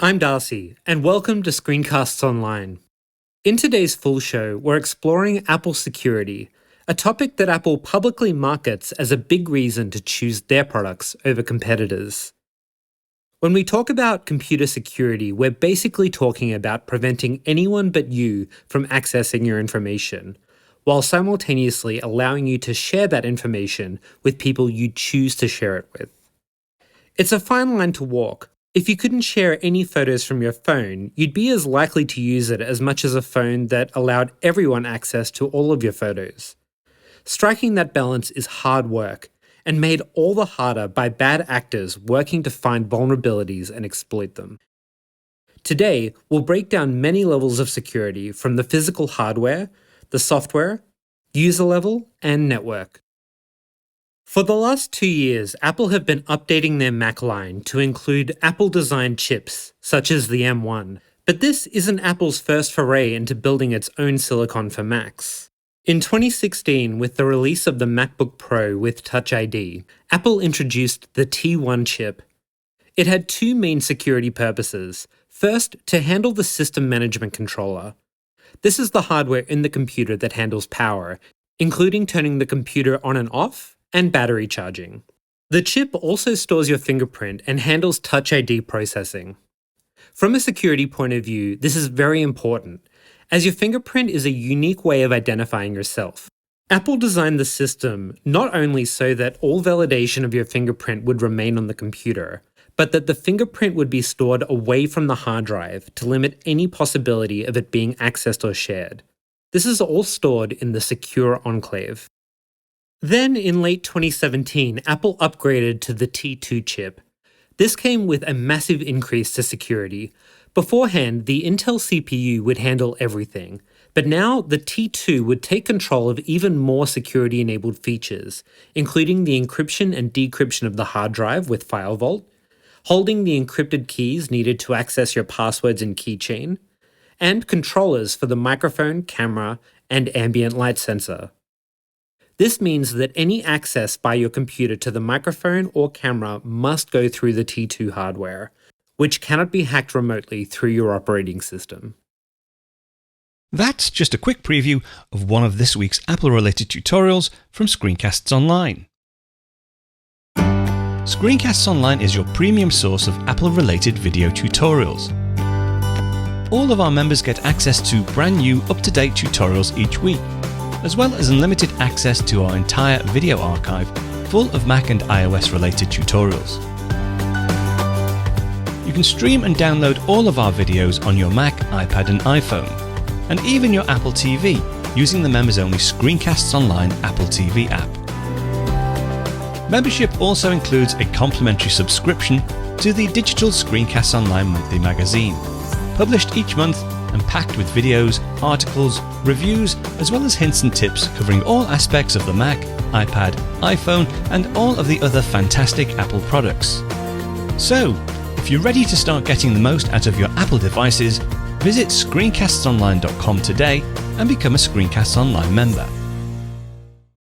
I'm Darcy, and welcome to Screencasts Online. In today's full show, we're exploring Apple security, a topic that Apple publicly markets as a big reason to choose their products over competitors. When we talk about computer security, we're basically talking about preventing anyone but you from accessing your information, while simultaneously allowing you to share that information with people you choose to share it with. It's a fine line to walk. If you couldn't share any photos from your phone, you'd be as likely to use it as much as a phone that allowed everyone access to all of your photos. Striking that balance is hard work, and made all the harder by bad actors working to find vulnerabilities and exploit them. Today, we'll break down many levels of security from the physical hardware, the software, user level, and network. For the last 2 years, Apple have been updating their Mac line to include Apple-designed chips, such as the M1. But this isn't Apple's first foray into building its own silicon for Macs. In 2016, with the release of the MacBook Pro with Touch ID, Apple introduced the T1 chip. It had two main security purposes. First, to handle the system management controller. This is the hardware in the computer that handles power, including turning the computer on and off, and battery charging. The chip also stores your fingerprint and handles Touch ID processing. From a security point of view, this is very important, as your fingerprint is a unique way of identifying yourself. Apple designed the system not only so that all validation of your fingerprint would remain on the computer, but that the fingerprint would be stored away from the hard drive to limit any possibility of it being accessed or shared. This is all stored in the secure enclave. Then, in late 2017, Apple upgraded to the T2 chip. This came with a massive increase to security. Beforehand, the Intel CPU would handle everything, but now the T2 would take control of even more security-enabled features, including the encryption and decryption of the hard drive with File Vault, holding the encrypted keys needed to access your passwords and keychain, and controllers for the microphone, camera, and ambient light sensor. This means that any access by your computer to the microphone or camera must go through the T2 hardware, which cannot be hacked remotely through your operating system. That's just a quick preview of one of this week's Apple-related tutorials from Screencasts Online. Screencasts Online is your premium source of Apple-related video tutorials. All of our members get access to brand new, up-to-date tutorials each week, as well as unlimited access to our entire video archive full of Mac and iOS-related tutorials. You can stream and download all of our videos on your Mac, iPad and iPhone, and even your Apple TV using the members-only Screencasts Online Apple TV app. Membership also includes a complimentary subscription to the digital Screencasts Online monthly magazine, published each month and packed with videos, articles, reviews, as well as hints and tips covering all aspects of the Mac, iPad, iPhone, and all of the other fantastic Apple products. So, if you're ready to start getting the most out of your Apple devices, visit screencastsonline.com today and become a Screencasts Online member.